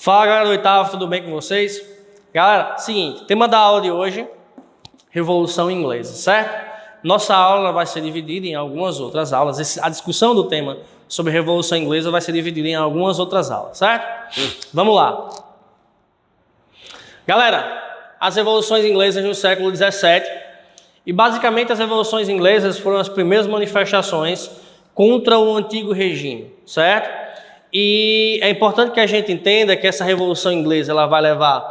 Fala galera do oitavo, tudo bem com vocês? Galera, seguinte, tema da aula de hoje, Revolução Inglesa, certo? Nossa aula vai ser dividida em algumas outras aulas, a discussão do tema sobre Revolução Inglesa vai ser dividida em algumas outras aulas, certo? Vamos lá. Galera, as revoluções inglesas no século XVII, e basicamente as revoluções inglesas foram as primeiras manifestações contra o antigo regime, certo? E é importante que a gente entenda que essa Revolução Inglesa ela vai levar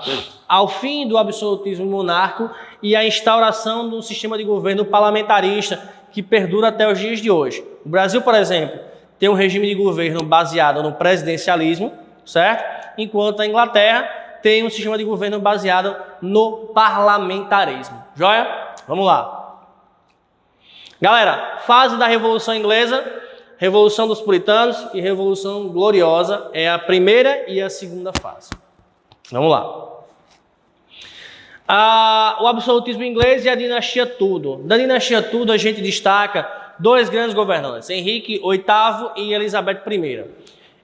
ao fim do absolutismo monárquico e à instauração de um sistema de governo parlamentarista que perdura até os dias de hoje. O Brasil, por exemplo, tem um regime de governo baseado no presidencialismo, certo? Enquanto a Inglaterra tem um sistema de governo baseado no parlamentarismo. Joia? Vamos lá. Galera, fase da Revolução Inglesa, Revolução dos Puritanos e Revolução Gloriosa é a primeira e a segunda fase. Vamos lá. O absolutismo inglês e a dinastia Tudor. Da dinastia Tudor a gente destaca dois grandes governantes, Henrique VIII e Elizabeth I.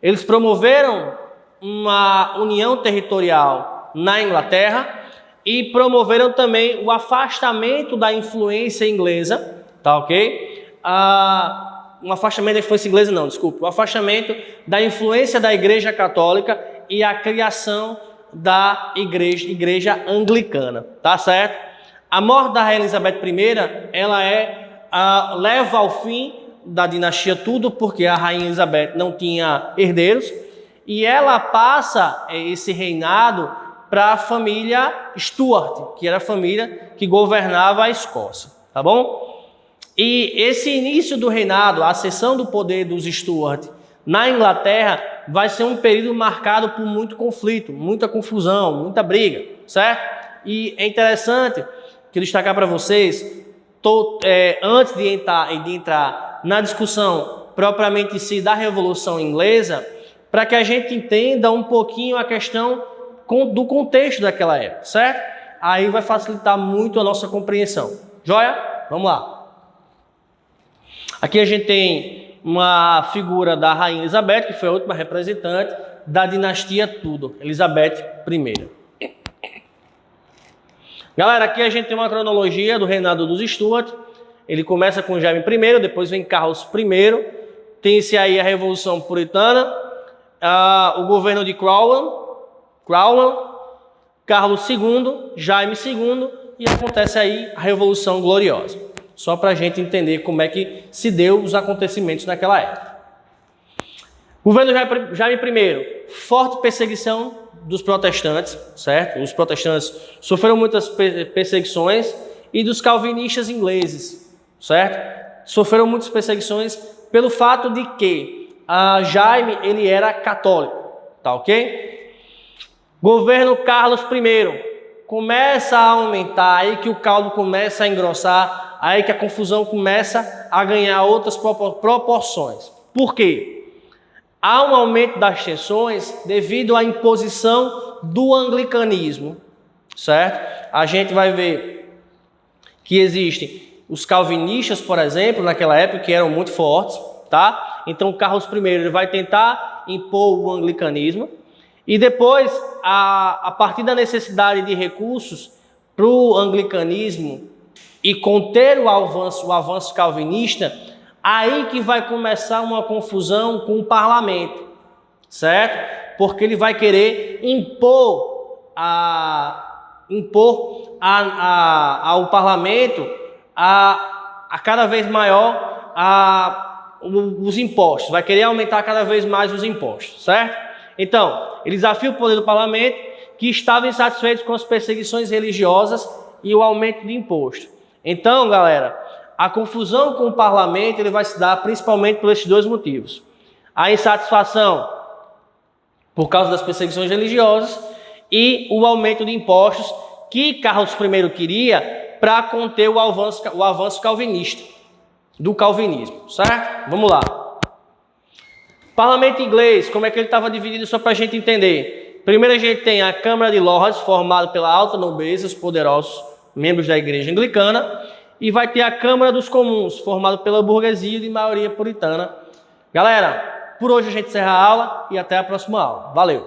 Eles promoveram uma união territorial na Inglaterra e promoveram também o afastamento da influência inglesa, tá ok? Um afastamento da influência inglesa não, desculpa, o afastamento da influência da Igreja Católica e a criação da igreja anglicana, tá certo? A morte da Rainha Elizabeth I, ela leva ao fim da dinastia Tudor, porque a Rainha Elizabeth não tinha herdeiros, e ela passa esse reinado para a família Stuart, que era a família que governava a Escócia, tá bom? E esse início do reinado, a ascensão do poder dos Stuart na Inglaterra vai ser um período marcado por muito conflito, muita confusão, muita briga, certo? E é interessante que destacar para vocês, antes de entrar na discussão propriamente em si da Revolução Inglesa, para que a gente entenda um pouquinho a questão do contexto daquela época, certo? Aí vai facilitar muito a nossa compreensão. Joia? Vamos lá. Aqui a gente tem uma figura da Rainha Elizabeth, que foi a última representante da dinastia Tudor, Elizabeth I. Galera, aqui a gente tem uma cronologia do reinado dos Stuart. Ele começa com Jaime I, depois vem Carlos I, tem-se aí a Revolução Puritana, o governo de Cromwell, Carlos II, Jaime II, e acontece aí a Revolução Gloriosa. Só para a gente entender como é que se deu os acontecimentos naquela época. Governo Jaime I, forte perseguição dos protestantes, certo? Os protestantes sofreram muitas perseguições e dos calvinistas ingleses, certo? Sofreram muitas perseguições pelo fato de que Jaime ele era católico, tá ok? Governo Carlos I, começa a aumentar, aí que o caldo começa a engrossar, aí que a confusão começa a ganhar outras proporções. Por quê? Há um aumento das tensões devido à imposição do anglicanismo, certo? A gente vai ver que existem os calvinistas, por exemplo, naquela época, que eram muito fortes, tá? Então Carlos I ele vai tentar impor o anglicanismo, e depois, a partir da necessidade de recursos para o anglicanismo e conter o avanço calvinista, aí que vai começar uma confusão com o parlamento, certo? Porque ele vai querer impor ao parlamento a cada vez maior os impostos, vai querer aumentar cada vez mais os impostos, certo? Então, ele desafia o poder do parlamento, que estava insatisfeito com as perseguições religiosas e o aumento de imposto. Então, galera, a confusão com o parlamento ele vai se dar principalmente por esses dois motivos. A insatisfação por causa das perseguições religiosas e o aumento de impostos que Carlos I queria para conter o avanço calvinista, do calvinismo, certo? Vamos lá. Parlamento inglês, como é que ele estava dividido só para a gente entender? Primeiro a gente tem a Câmara de Lords, formada pela alta nobreza, os poderosos membros da Igreja Anglicana, e vai ter a Câmara dos Comuns, formada pela burguesia de maioria puritana. Galera, por hoje a gente encerra a aula e até a próxima aula. Valeu!